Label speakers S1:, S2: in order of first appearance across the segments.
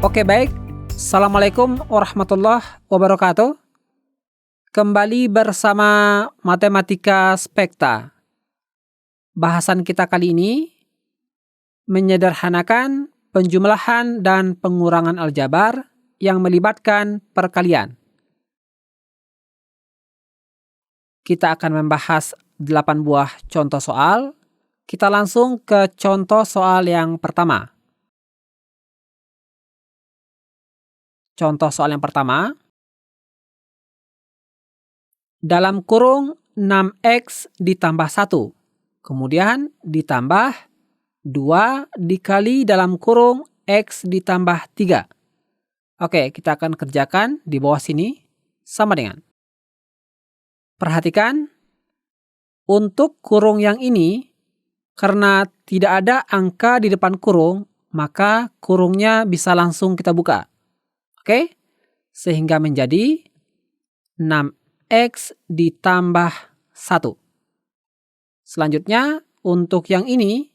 S1: Oke, baik. Assalamualaikum warahmatullahi wabarakatuh. Kembali bersama Matematika Spekta. Bahasan kita kali ini menyederhanakan penjumlahan dan pengurangan aljabar yang melibatkan perkalian. Kita akan membahas 8 buah contoh soal. Kita langsung ke contoh soal yang pertama. Contoh soal yang pertama, dalam kurung 6x ditambah 1, kemudian ditambah 2 dikali dalam kurung x ditambah 3. Oke, kita akan kerjakan di bawah sini sama dengan. Perhatikan, untuk kurung yang ini, karena tidak ada angka di depan kurung, maka kurungnya bisa langsung kita buka. Oke, sehingga menjadi 6x ditambah 1. Selanjutnya, untuk yang ini,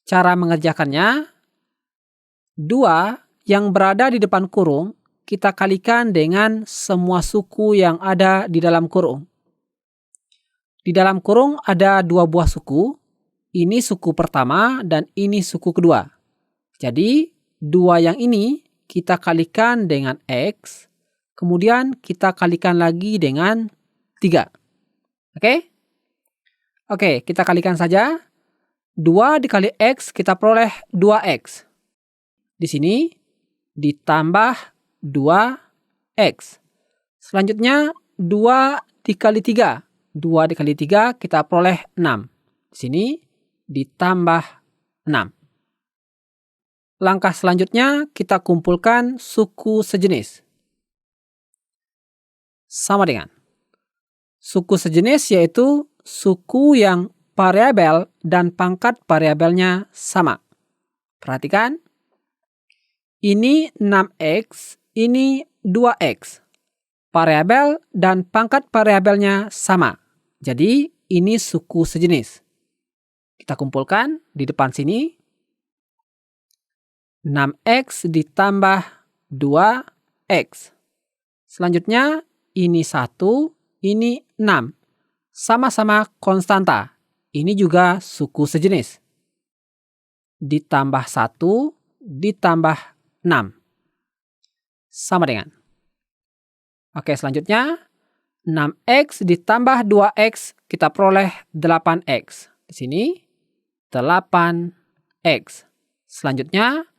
S1: cara mengerjakannya, 2 yang berada di depan kurung, kita kalikan dengan semua suku yang ada di dalam kurung. Di dalam kurung ada 2 buah suku, ini suku pertama dan ini suku kedua. Jadi, 2 yang ini kita kalikan dengan X, kemudian kita kalikan lagi dengan 3. Oke? Oke, kita kalikan saja. 2 dikali X kita peroleh 2X. Di sini ditambah 2X. Selanjutnya 2 dikali 3. 2 dikali 3 kita peroleh 6. Di sini ditambah 6. Langkah selanjutnya kita kumpulkan suku sejenis. Sama dengan. Suku sejenis yaitu suku yang variabel dan pangkat variabelnya sama. Perhatikan. Ini 6x, ini 2x. Variabel dan pangkat variabelnya sama. Jadi ini suku sejenis. Kita kumpulkan di depan sini. 6x ditambah 2x. Selanjutnya ini 1, ini 6. Sama-sama konstanta. Ini juga suku sejenis. Ditambah 1, ditambah 6. Sama dengan. Oke, selanjutnya 6x ditambah 2x kita peroleh 8x. Di sini 8x. Selanjutnya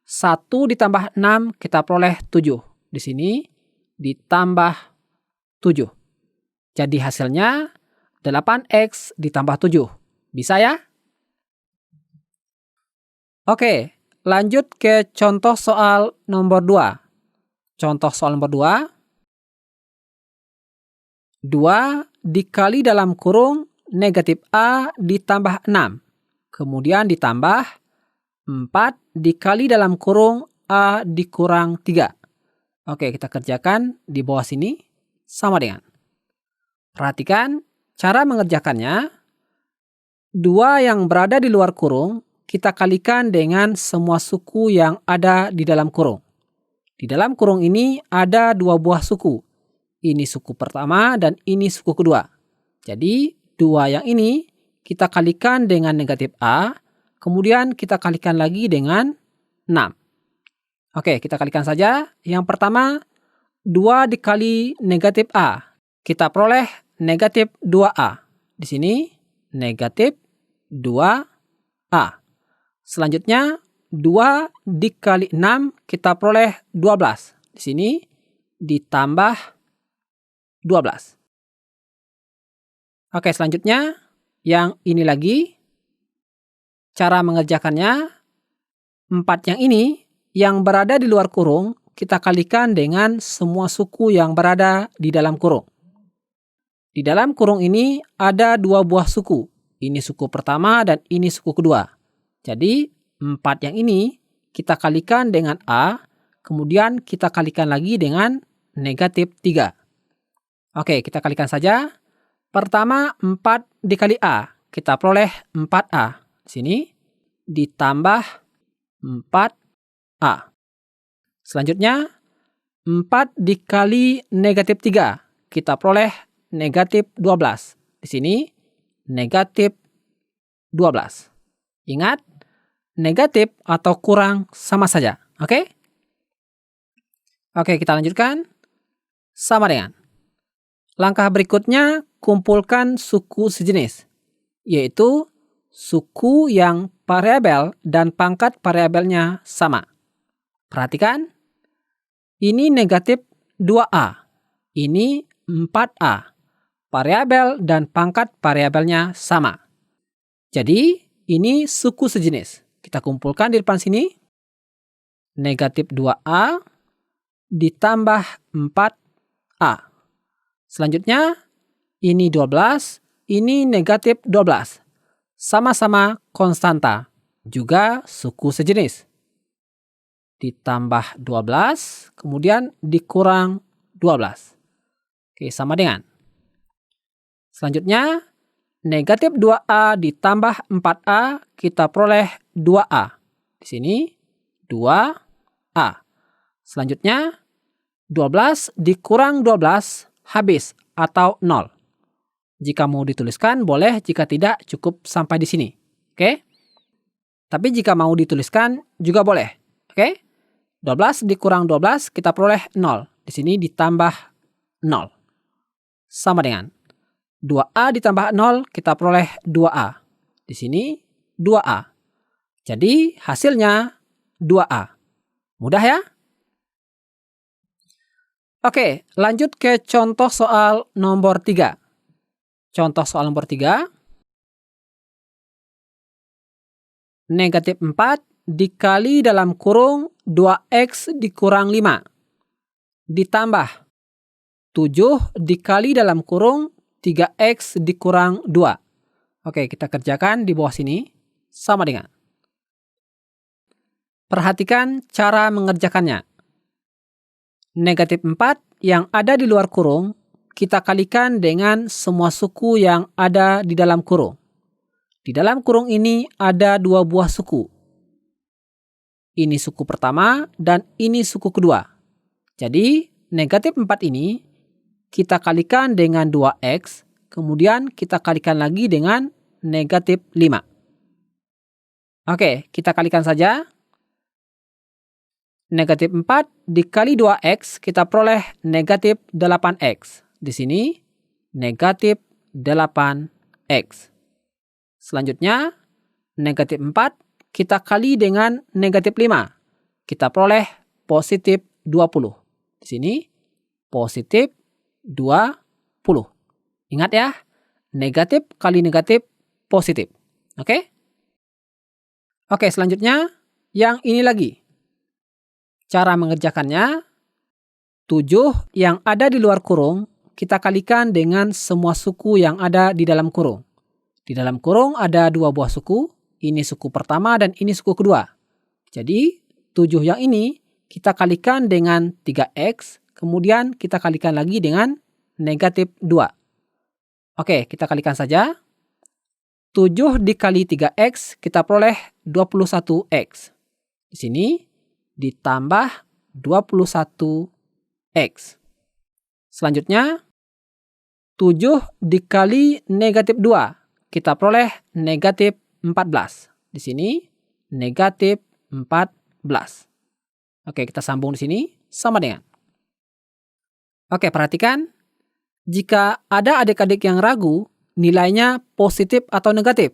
S1: 1 ditambah 6 kita peroleh 7. Di sini ditambah 7. Jadi hasilnya 8x ditambah 7. Bisa ya? Oke, lanjut ke contoh soal nomor 2. Contoh soal nomor 2. 2 dikali dalam kurung negatif A ditambah 6. Kemudian ditambah 4 dikali dalam kurung A dikurang 3. Oke, kita kerjakan di bawah sini sama dengan. Perhatikan cara mengerjakannya. 2 yang berada di luar kurung kita kalikan dengan semua suku yang ada di dalam kurung. Di dalam kurung ini ada 2 buah suku. Ini suku pertama dan ini suku kedua. Jadi 2 yang ini kita kalikan dengan negatif A. Kemudian kita kalikan lagi dengan 6. Oke, kita kalikan saja. Yang pertama, 2 dikali negatif A. Kita peroleh negatif 2A. Di sini, negatif 2A. Selanjutnya, 2 dikali 6, kita peroleh 12. Di sini, ditambah 12. Oke, selanjutnya, yang ini lagi. Cara mengerjakannya, 4 yang ini, yang berada di luar kurung, kita kalikan dengan semua suku yang berada di dalam kurung. Di dalam kurung ini ada 2 buah suku. Ini suku pertama dan ini suku kedua. Jadi 4 yang ini kita kalikan dengan A, kemudian kita kalikan lagi dengan negatif 3. Oke, kita kalikan saja. Pertama 4 dikali A, kita peroleh 4A. Di sini ditambah 4A. Selanjutnya, 4 dikali negatif 3. Kita peroleh negatif 12. Di sini, negatif 12. Ingat, negatif atau kurang sama saja. Oke? Oke, kita lanjutkan. Sama dengan. Langkah berikutnya, kumpulkan suku sejenis, yaitu suku yang variabel dan pangkat variabelnya sama. Perhatikan, ini negatif 2A, ini 4A. Variabel dan pangkat variabelnya sama. Jadi, ini suku sejenis. Kita kumpulkan di depan sini. Negatif 2A ditambah 4A. Selanjutnya, ini 12, ini negatif 12. Sama-sama konstanta, juga suku sejenis. Ditambah 12, kemudian dikurang 12. Oke, sama dengan. Selanjutnya, negatif 2A ditambah 4A, kita peroleh 2A. Di sini, 2A. Selanjutnya, 12 dikurang 12, habis atau 0. Jika mau dituliskan, boleh. Jika tidak, cukup sampai di sini. Oke? Tapi jika mau dituliskan, juga boleh. Oke? 12 dikurang 12, kita peroleh 0. Di sini ditambah 0. Sama dengan 2A ditambah 0, kita peroleh 2A. Di sini 2A. Jadi hasilnya 2A. Mudah ya? Oke, lanjut ke contoh soal nomor 3. Contoh soal nomor 3. Negatif 4 dikali dalam kurung 2X dikurang 5. Ditambah 7 dikali dalam kurung 3X dikurang 2. Oke, kita kerjakan di bawah sini. Sama dengan. Perhatikan cara mengerjakannya. Negatif 4 yang ada di luar kurung, kita kalikan dengan semua suku yang ada di dalam kurung. Di dalam kurung ini ada 2 buah suku. Ini suku pertama dan ini suku kedua. Jadi, negatif 4 ini kita kalikan dengan 2X, kemudian kita kalikan lagi dengan negatif 5. Oke, kita kalikan saja. Negatif 4 dikali 2X, kita peroleh negatif 8X. Di sini, negatif 8X. Selanjutnya, negatif 4 kita kali dengan negatif 5. Kita peroleh positif 20. Di sini, positif 20. Ingat ya, negatif kali negatif positif. Oke? Oke, selanjutnya yang ini lagi. Cara mengerjakannya, 7 yang ada di luar kurung, kita kalikan dengan semua suku yang ada di dalam kurung. Di dalam kurung ada 2 buah suku, ini suku pertama dan ini suku kedua. Jadi, 7 yang ini kita kalikan dengan 3X, kemudian kita kalikan lagi dengan negatif 2. Oke, kita kalikan saja. 7 dikali 3X, kita peroleh 21X. Di sini, ditambah 21X. Selanjutnya, 7 dikali negatif 2, kita peroleh negatif 14. Di sini, negatif 14. Oke, kita sambung di sini, sama dengan. Oke, perhatikan. Jika ada adik-adik yang ragu, nilainya positif atau negatif,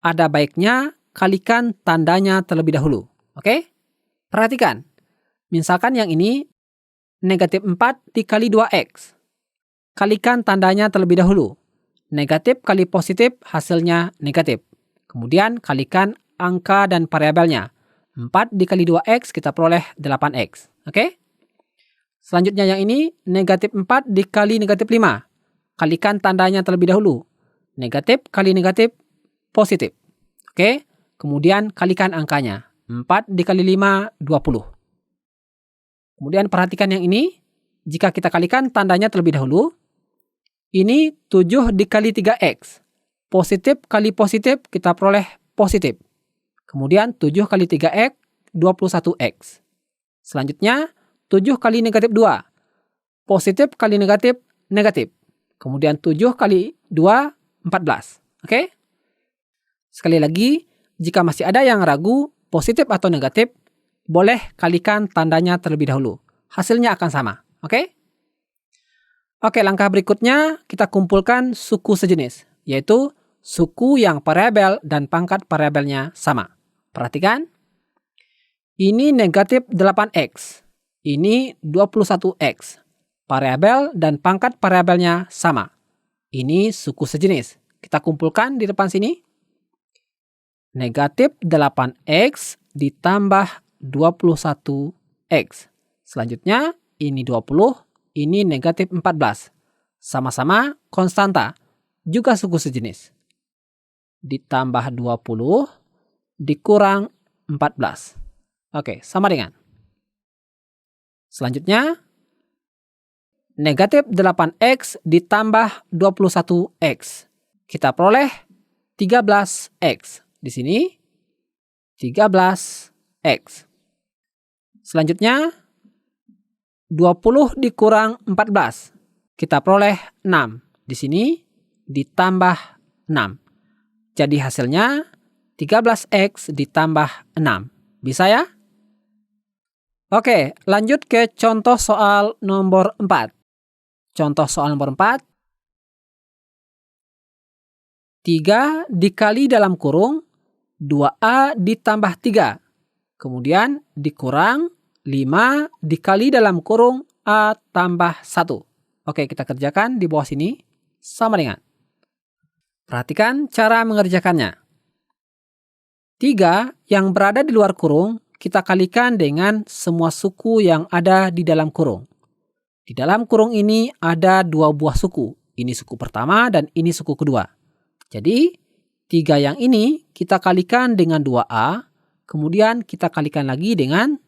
S1: ada baiknya kalikan tandanya terlebih dahulu. Oke? Perhatikan. Misalkan yang ini, negatif 4 dikali 2X. Kalikan tandanya terlebih dahulu. Negatif kali positif, hasilnya negatif. Kemudian kalikan angka dan variabelnya. 4 dikali 2X, kita peroleh 8X. Oke? Selanjutnya yang ini, negatif 4 dikali negatif 5. Kalikan tandanya terlebih dahulu. Negatif kali negatif, positif. Oke? Kemudian kalikan angkanya. 4 dikali 5, 20. Kemudian perhatikan yang ini. Jika kita kalikan tandanya terlebih dahulu. Ini 7 dikali 3X. Positif kali positif, kita peroleh positif. Kemudian 7 kali 3X, 21X. Selanjutnya, 7 kali negatif 2. Positif kali negatif, negatif. Kemudian 7 kali 2, 14. Oke? Sekali lagi, jika masih ada yang ragu, positif atau negatif, boleh kalikan tandanya terlebih dahulu. Hasilnya akan sama. Oke? Oke, langkah berikutnya kita kumpulkan suku sejenis, yaitu suku yang variabel dan pangkat variabelnya sama. Perhatikan. Ini negatif 8x. Ini 21x. Variabel dan pangkat variabelnya sama. Ini suku sejenis. Kita kumpulkan di depan sini. Negatif 8x ditambah 21x. Selanjutnya, ini 20, ini negatif 14. Sama-sama konstanta, juga suku sejenis. Ditambah 20, dikurang 14. Oke, sama dengan. Selanjutnya, negatif 8x ditambah 21x. Kita peroleh 13x. Di sini 13x. Selanjutnya 20 dikurang 14. Kita peroleh 6. Di sini ditambah 6. Jadi hasilnya 13x ditambah 6. Bisa ya? Oke, lanjut ke contoh soal nomor 4. Contoh soal nomor 4. 3 dikali dalam kurung 2A ditambah 3. Kemudian dikurang 5 dikali dalam kurung A tambah 1. Oke, kita kerjakan di bawah sini sama dengan. Perhatikan cara mengerjakannya. 3 yang berada di luar kurung kita kalikan dengan semua suku yang ada di dalam kurung. Di dalam kurung ini ada 2 buah suku. Ini suku pertama dan ini suku kedua. Jadi 3 yang ini kita kalikan dengan 2A, kemudian kita kalikan lagi dengan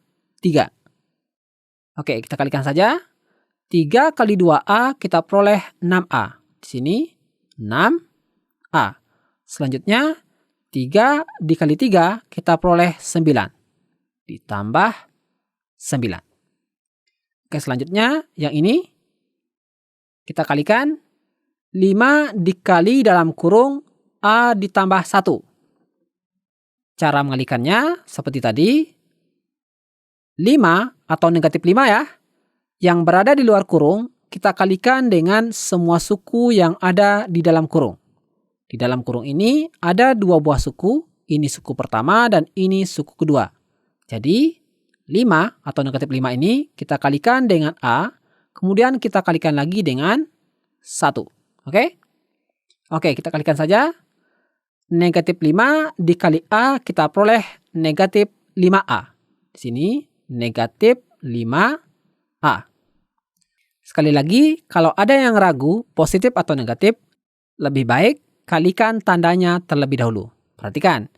S1: 3. Oke, kita kalikan saja. 3 kali 2A kita peroleh 6A. Di sini 6A. Selanjutnya 3 dikali 3 kita peroleh 9. Ditambah 9. Oke, selanjutnya yang ini kita kalikan 5 dikali dalam kurung A ditambah 1. Cara mengalikannya seperti tadi. 5 atau negatif 5 ya. Yang berada di luar kurung kita kalikan dengan semua suku yang ada di dalam kurung. Di dalam kurung ini ada 2 buah suku. Ini suku pertama dan ini suku kedua. Jadi 5 atau negatif 5 ini kita kalikan dengan A. Kemudian kita kalikan lagi dengan 1. Oke? Oke, kita kalikan saja. Negatif 5 dikali A kita peroleh negatif 5A. Di sini negatif 5A. Sekali lagi, kalau ada yang ragu positif atau negatif, lebih baik kalikan tandanya terlebih dahulu. Perhatikan,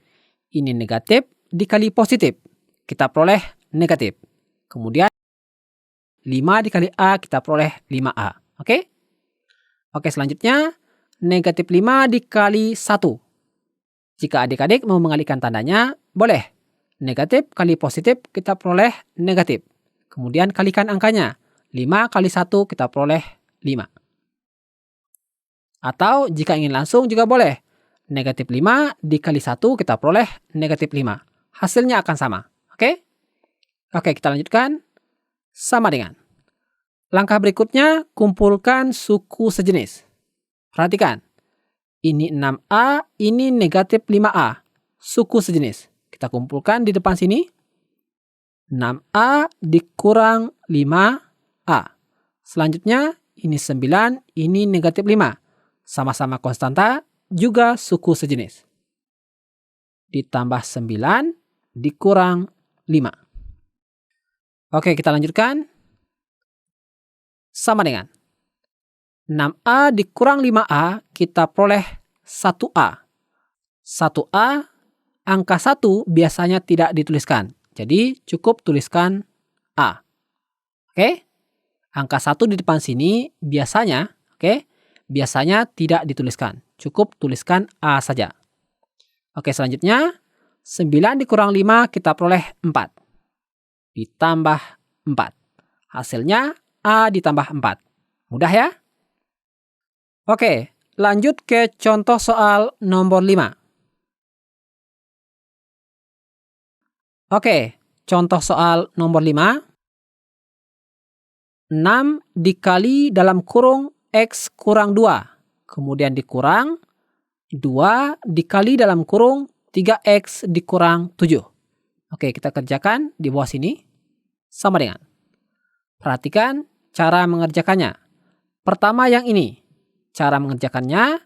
S1: ini negatif dikali positif. Kita peroleh negatif. Kemudian 5 dikali A kita peroleh 5A. Oke? Oke, selanjutnya negatif 5 dikali 1. Jika adik-adik mau mengalihkan tandanya, boleh. Negatif kali positif kita peroleh negatif. Kemudian kalikan angkanya. 5 kali 1 kita peroleh 5. Atau jika ingin langsung juga boleh. Negatif 5 dikali 1 kita peroleh negatif 5. Hasilnya akan sama. Oke? Oke, kita lanjutkan. Sama dengan. Langkah berikutnya, kumpulkan suku sejenis. Perhatikan. Ini 6A, ini negatif 5A. Suku sejenis. Kita kumpulkan di depan sini. 6A dikurang 5A. Selanjutnya, ini 9, ini negatif 5. Sama-sama konstanta, juga suku sejenis. Ditambah 9, dikurang 5. Oke, kita lanjutkan. Sama dengan 6A dikurang 5A, kita peroleh 1A. 1A, angka 1 biasanya tidak dituliskan. Jadi cukup tuliskan A. Oke? Angka 1 di depan sini biasanya, biasanya tidak dituliskan. Cukup tuliskan A saja. Oke, selanjutnya 9 dikurang 5 kita peroleh 4. ditambah 4. Hasilnya A ditambah 4. Mudah ya? Oke, lanjut ke contoh soal nomor 5. Oke, contoh soal nomor 5. 6 dikali dalam kurung X kurang 2. Kemudian dikurang 2 dikali dalam kurung 3X dikurang 7. Oke, kita kerjakan di bawah sini. Sama dengan. Perhatikan cara mengerjakannya. Pertama yang ini. Cara mengerjakannya,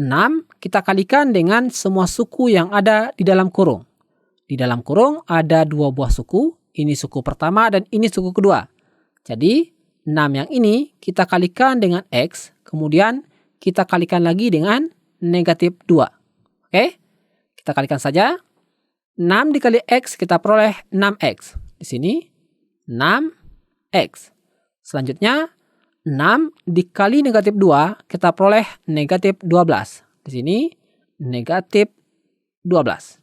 S1: 6 kita kalikan dengan semua suku yang ada di dalam kurung. Di dalam kurung ada 2 buah suku. Ini suku pertama dan ini suku kedua. Jadi, 6 yang ini kita kalikan dengan X. Kemudian kita kalikan lagi dengan negatif 2. Oke? Kita kalikan saja. 6 dikali X kita peroleh 6X. Di sini 6X. Selanjutnya 6 dikali negatif 2 kita peroleh negatif 12. Di sini negatif 12.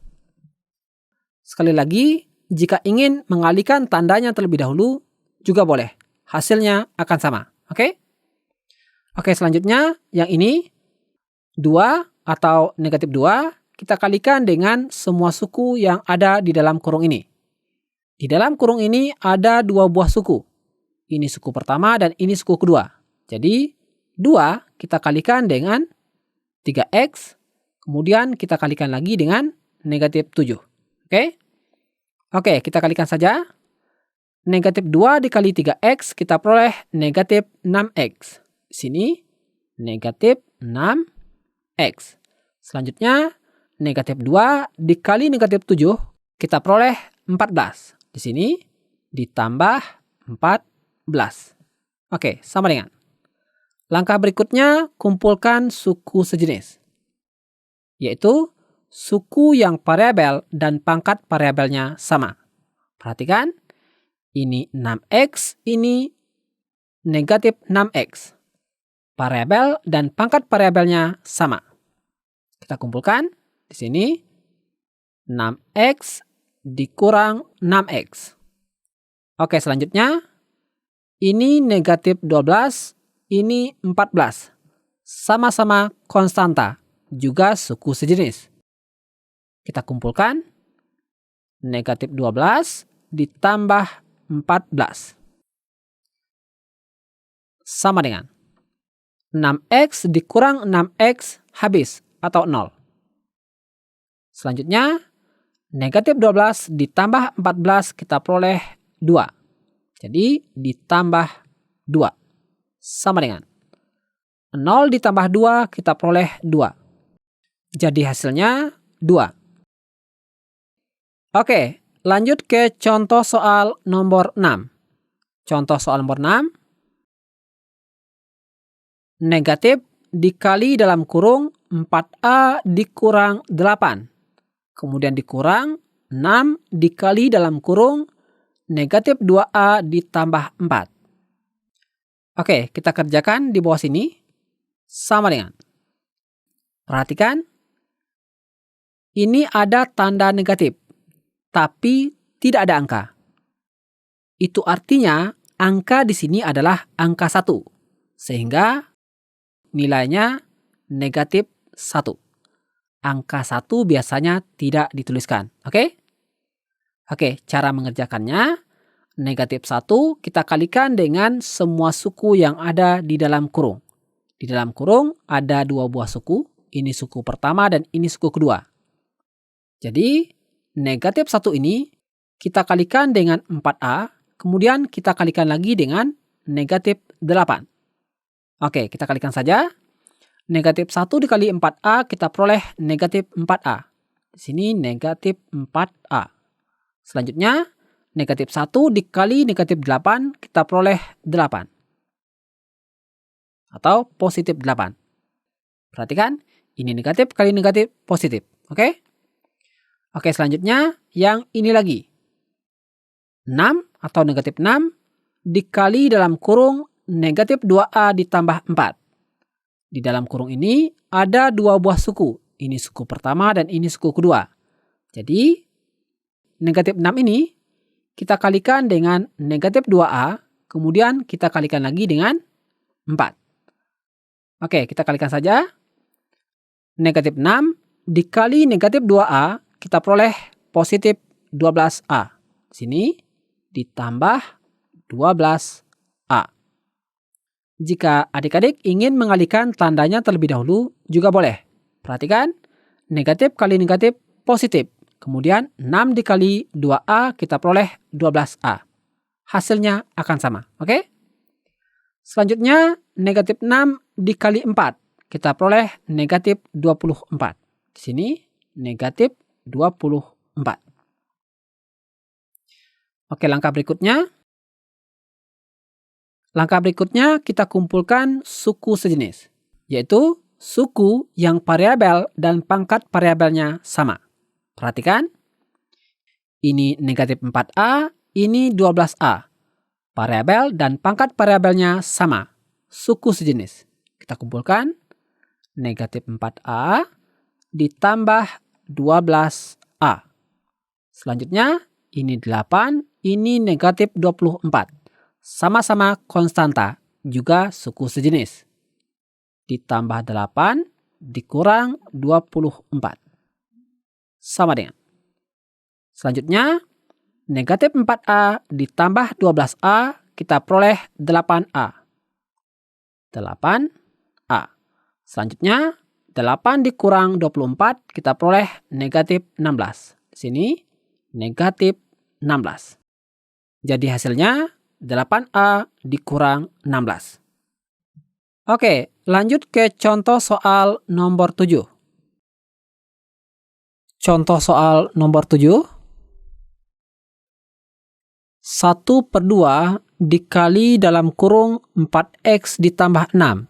S1: Sekali lagi, jika ingin mengalihkan tandanya terlebih dahulu juga boleh. Hasilnya akan sama. Oke? Oke, selanjutnya yang ini 2 atau negatif 2 kita kalikan dengan semua suku yang ada di dalam kurung ini. Di dalam kurung ini ada 2 buah suku. Ini suku pertama dan ini suku kedua. Jadi 2 kita kalikan dengan 3X. Kemudian kita kalikan lagi dengan negatif 7. Oke? Oke, kita kalikan saja. Negatif 2 dikali 3X kita peroleh negatif 6X. Di sini negatif 6X. Selanjutnya negatif 2 dikali negatif 7 kita peroleh 14. Di sini ditambah 14. Oke, sama dengan. Langkah berikutnya kumpulkan suku sejenis. Yaitu suku yang variabel dan pangkat variabelnya sama. Perhatikan, ini 6X, ini negatif 6X. Variabel dan pangkat variabelnya sama. Kita kumpulkan. Di sini 6X dikurang 6X. Oke, selanjutnya ini negatif 12, ini 14. Sama-sama konstanta, juga suku sejenis. Kita kumpulkan. Negatif 12 ditambah 14. Sama dengan 6X dikurang 6X habis atau 0. Selanjutnya, negatif 12 ditambah 14 kita peroleh 2. Jadi, ditambah 2. Sama dengan 0 ditambah 2 kita peroleh 2. Jadi hasilnya 2. Oke, lanjut ke contoh soal nomor 6. Contoh soal nomor 6. Negatif dikali dalam kurung 4A dikurang 8. Kemudian dikurang 6 dikali dalam kurung negatif 2A ditambah 4. Oke, kita kerjakan di bawah sini. Sama dengan. Perhatikan. Ini ada tanda negatif. Tapi tidak ada angka. Itu artinya angka di sini adalah angka 1. Sehingga nilainya negatif 1. Angka 1 biasanya tidak dituliskan. Oke? Oke, cara mengerjakannya. Negatif 1 kita kalikan dengan semua suku yang ada di dalam kurung. Di dalam kurung ada 2 buah suku. Ini suku pertama dan ini suku kedua. Jadi negatif 1 ini kita kalikan dengan 4A, kemudian kita kalikan lagi dengan negatif 8. Oke, kita kalikan saja. Negatif 1 dikali 4A kita peroleh negatif 4A. Di sini negatif 4A. Selanjutnya, negatif 1 dikali negatif 8 kita peroleh 8. Atau positif 8. Perhatikan, ini negatif kali negatif positif. Oke? Oke, selanjutnya yang ini lagi. 6 atau negatif 6 dikali dalam kurung negatif 2A ditambah 4. Di dalam kurung ini ada 2 buah suku. Ini suku pertama dan ini suku kedua. Jadi negatif 6 ini kita kalikan dengan negatif 2A, kemudian kita kalikan lagi dengan 4. Oke, kita kalikan saja. Negatif 6 dikali negatif 2A, kita peroleh positif 12A. Sini ditambah 12A. Jika adik-adik ingin mengalihkan tandanya terlebih dahulu, juga boleh. Perhatikan, negatif kali negatif positif. Kemudian 6 dikali 2A kita peroleh 12A. Hasilnya akan sama, oke? Selanjutnya, negatif 6 dikali 4. Kita peroleh negatif 24. Di sini, negatif 24. Oke, langkah berikutnya. Langkah berikutnya kita kumpulkan suku sejenis, yaitu suku yang variabel dan pangkat variabelnya sama. Perhatikan, ini negatif 4A, ini 12A. Variabel dan pangkat variabelnya sama, suku sejenis. Kita kumpulkan, negatif 4A ditambah 12A. Selanjutnya, ini 8, ini negatif 24. Sama-sama konstanta, juga suku sejenis. Ditambah 8 dikurang 24. Sama dengan. Selanjutnya, negatif 4A ditambah 12A, kita peroleh 8A. 8A. Selanjutnya, 8 dikurang 24, kita peroleh negatif 16. Di sini, negatif 16. Jadi hasilnya, 8A dikurang 16. Oke, lanjut ke contoh soal nomor 7. Contoh soal nomor 7. 1/2 dikali dalam kurung 4X ditambah 6.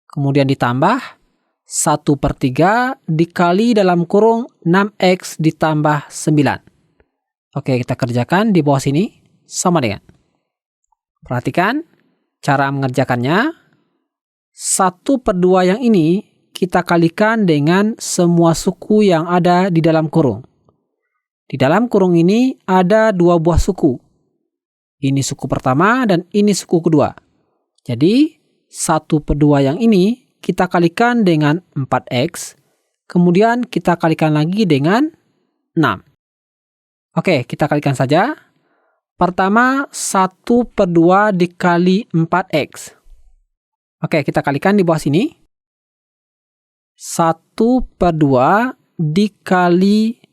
S1: Kemudian ditambah 1/3 dikali dalam kurung 6X ditambah 9. Oke, kita kerjakan di bawah sini sama dengan. Perhatikan cara mengerjakannya. 1/2 yang ini kita kalikan dengan semua suku yang ada di dalam kurung. Di dalam kurung ini ada 2 buah suku. Ini suku pertama dan ini suku kedua. Jadi 1/2 yang ini kita kalikan dengan 4X. Kemudian kita kalikan lagi dengan 6. Oke, kita kalikan saja. Pertama, 1/2 dikali 4X. Oke, kita kalikan di bawah sini. 1/2 dikali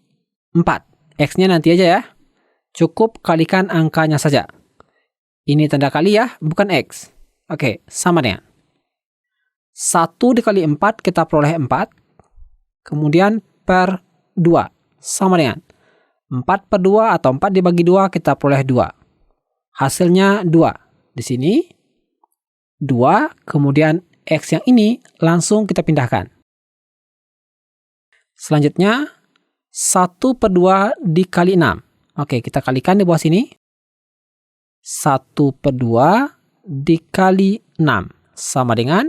S1: 4. X-nya nanti aja ya. Cukup kalikan angkanya saja. Ini tanda kali ya, bukan X. Oke, sama dengan. 1 dikali 4 kita peroleh 4. Kemudian per 2. Sama dengan. 4/2 atau 4 dibagi 2 kita peroleh 2. Hasilnya 2. Di sini 2, kemudian X yang ini langsung kita pindahkan. Selanjutnya 1/2 dikali 6. Oke, kita kalikan di bawah sini. 1/2 dikali 6 sama dengan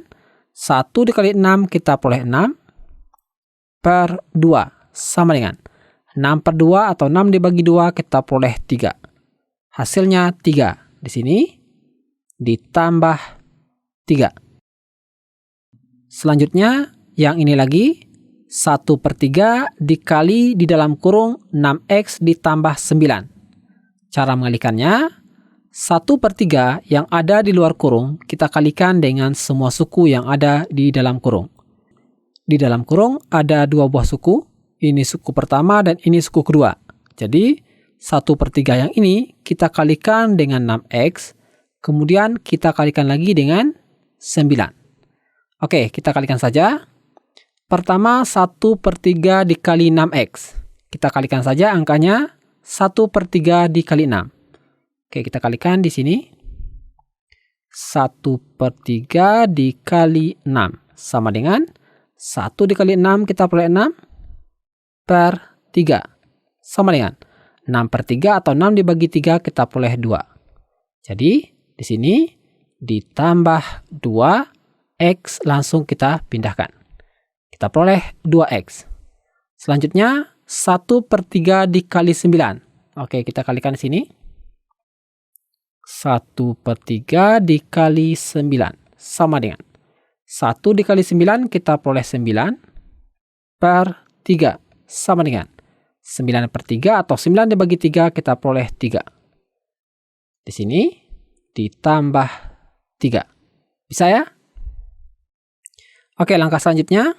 S1: 1 dikali 6 kita peroleh 6 per 2 sama dengan 6/2 atau 6 dibagi 2 kita peroleh 3. Hasilnya 3. Di sini ditambah 3. Selanjutnya yang ini lagi 1/3 dikali di dalam kurung 6X ditambah 9. Cara mengalihkannya, 1/3 yang ada di luar kurung kita kalikan dengan semua suku yang ada di dalam kurung. Di dalam kurung ada 2 buah suku. Ini suku pertama dan ini suku kedua. Jadi 1/3 yang ini kita kalikan dengan 6X. Kemudian kita kalikan lagi dengan 9. Oke, kita kalikan saja. Pertama 1/3 dikali 6X. Kita kalikan saja angkanya 1/3 dikali 6. Oke, kita kalikan di sini. 1/3 dikali 6 sama dengan 1 dikali 6 kita peroleh 6 per 3 sama dengan 6/3 atau 6 dibagi 3 kita peroleh 2. Jadi di sini ditambah 2X langsung kita pindahkan. Kita peroleh 2X. Selanjutnya 1/3 dikali 9. Oke, kita kalikan di sini. 1/3 dikali 9 sama dengan 1 dikali 9 kita peroleh 9/3 sama dengan 9/3 atau 9 dibagi 3 kita peroleh 3. Di sini ditambah 3. Bisa ya? Oke, langkah selanjutnya.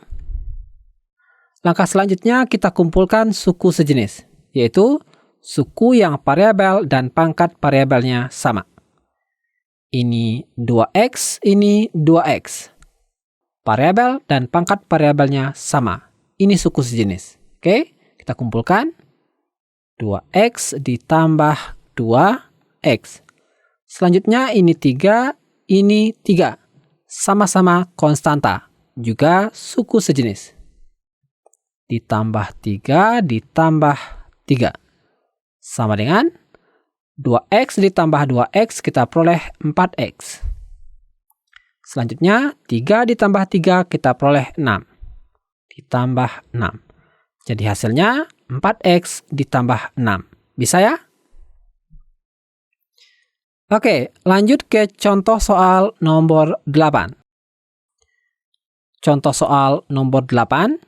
S1: Langkah selanjutnya kita kumpulkan suku sejenis, yaitu suku yang variabel dan pangkat variabelnya sama. Ini 2x, ini 2x. Variabel dan pangkat variabelnya sama. Ini suku sejenis. Oke, kita kumpulkan. 2x ditambah 2x. Selanjutnya ini 3, ini 3. Sama-sama konstanta, juga suku sejenis. Ditambah 3 ditambah 3. Sama dengan 2x ditambah 2x kita peroleh 4x. Selanjutnya 3 ditambah 3 kita peroleh 6. Ditambah 6. Jadi hasilnya 4x ditambah 6. Bisa ya? Oke, lanjut ke contoh soal nomor 8. Contoh soal nomor 8.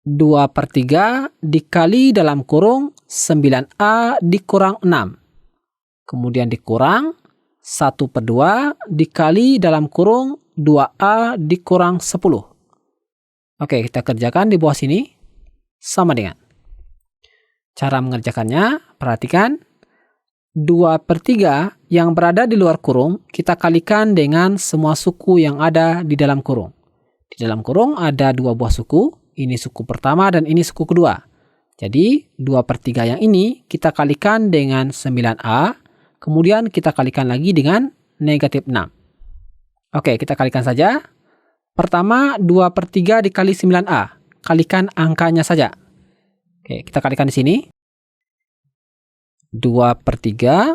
S1: 2/3 dikali dalam kurung 9a dikurang 6. Kemudian dikurang 1/2 dikali dalam kurung 2a dikurang 10. Oke, kita kerjakan di bawah sini. Sama dengan. Cara mengerjakannya, perhatikan. 2/3 yang berada di luar kurung, kita kalikan dengan semua suku yang ada di dalam kurung. Di dalam kurung ada 2 buah suku. Ini suku pertama dan ini suku kedua. Jadi 2/3 yang ini kita kalikan dengan 9a. Kemudian kita kalikan lagi dengan negatif 6. Oke, kita kalikan saja. Pertama 2/3 dikali 9a. Kalikan angkanya saja. Oke, kita kalikan di sini. 2/3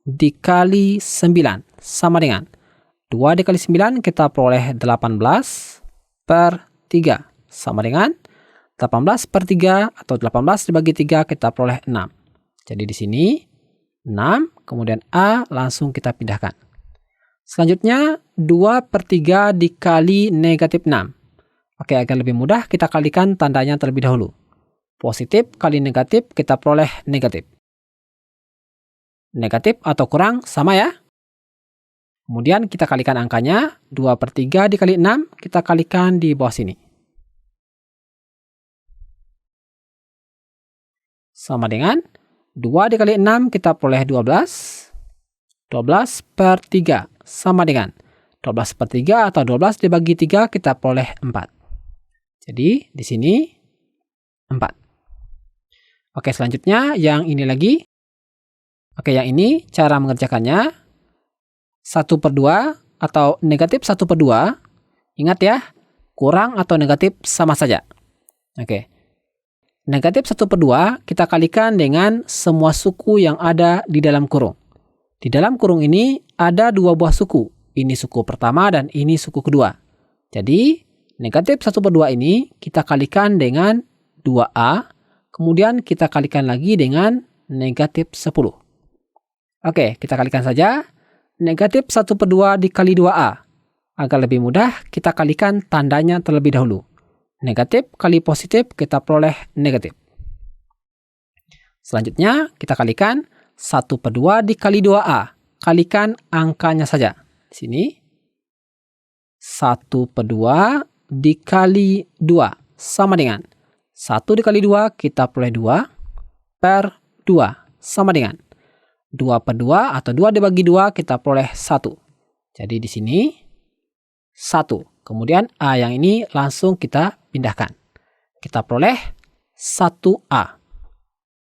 S1: dikali 9 sama dengan 2 dikali 9 kita peroleh 18/3. Sama dengan 18/3 atau 18 dibagi 3 kita peroleh 6. Jadi di sini 6, kemudian A langsung kita pindahkan. Selanjutnya 2/3 dikali negatif 6. Oke, agar lebih mudah kita kalikan tandanya terlebih dahulu. Positif kali negatif kita peroleh negatif. Negatif atau kurang sama ya. Kemudian kita kalikan angkanya. 2/3 dikali 6 kita kalikan di bawah sini. Sama dengan 2 dikali 6 kita peroleh 12. 12/3 sama dengan 12/3 atau 12 dibagi 3 kita peroleh 4. Jadi di sini 4. Oke, selanjutnya yang ini lagi. Oke, yang ini cara mengerjakannya 1/2 atau negatif 1/2. Ingat ya, kurang atau negatif sama saja. Oke. Negatif 1/2 kita kalikan dengan semua suku yang ada di dalam kurung. Di dalam kurung ini ada 2 buah suku. Ini suku pertama dan ini suku kedua. Jadi negatif 1/2 ini kita kalikan dengan 2a. Kemudian kita kalikan lagi dengan negatif 10. Oke, kita kalikan saja. Negatif 1/2 dikali 2a. Agar lebih mudah kita kalikan tandanya terlebih dahulu. Negatif kali positif kita peroleh negatif. Selanjutnya kita kalikan 1/2 dikali 2a. Kalikan angkanya saja. Di sini 1/2 dikali 2 sama dengan 1 dikali 2 kita peroleh 2/2 sama dengan 2/2 atau 2 dibagi 2 kita peroleh 1. Jadi di sini 1. Kemudian A yang ini langsung kita pindahkan. Kita peroleh 1A.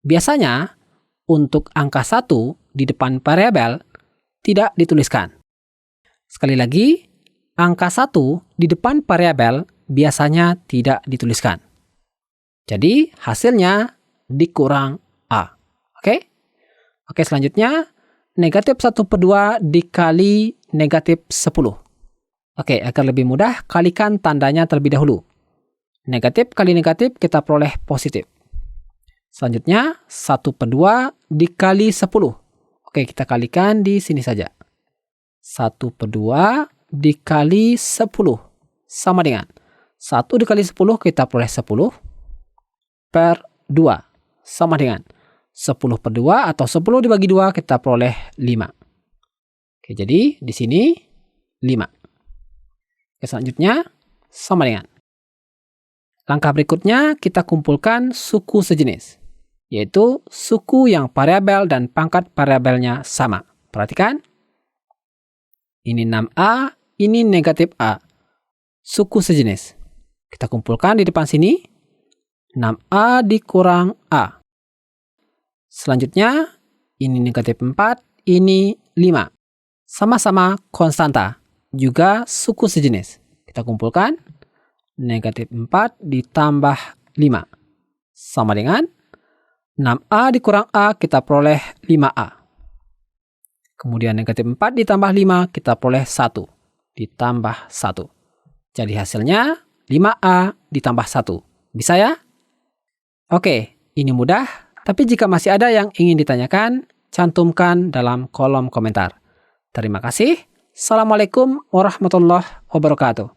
S1: Biasanya untuk angka 1 di depan variabel tidak dituliskan. Sekali lagi, angka 1 di depan variabel biasanya tidak dituliskan. Jadi hasilnya dikurang A. Oke? Oke, selanjutnya negatif 1/2 dikali negatif 10. Oke, agar lebih mudah, kalikan tandanya terlebih dahulu. Negatif kali negatif kita peroleh positif. Selanjutnya, 1/2 dikali 10. Oke, kita kalikan di sini saja. 1/2 dikali 10 sama dengan 1 dikali 10 kita peroleh 10 per 2 sama dengan 10/2 atau 10 dibagi 2 kita peroleh 5. Oke, jadi di sini 5. Oke, selanjutnya sama dengan. Langkah berikutnya kita kumpulkan suku sejenis, yaitu suku yang variabel dan pangkat variabelnya sama. Perhatikan. Ini 6A, ini negatif A. Suku sejenis. Kita kumpulkan di depan sini. 6A dikurang A. Selanjutnya, ini negatif 4, ini 5. Sama-sama konstanta, juga suku sejenis. Kita kumpulkan. Negatif 4 ditambah 5. Sama dengan 6A dikurang A, kita peroleh 5A. Kemudian negatif 4 ditambah 5, kita peroleh 1. Ditambah 1. Jadi hasilnya 5A ditambah 1. Bisa ya? Oke, ini mudah. Tapi jika masih ada yang ingin ditanyakan, cantumkan dalam kolom komentar. Terima kasih. Assalamualaikum warahmatullahi wabarakatuh.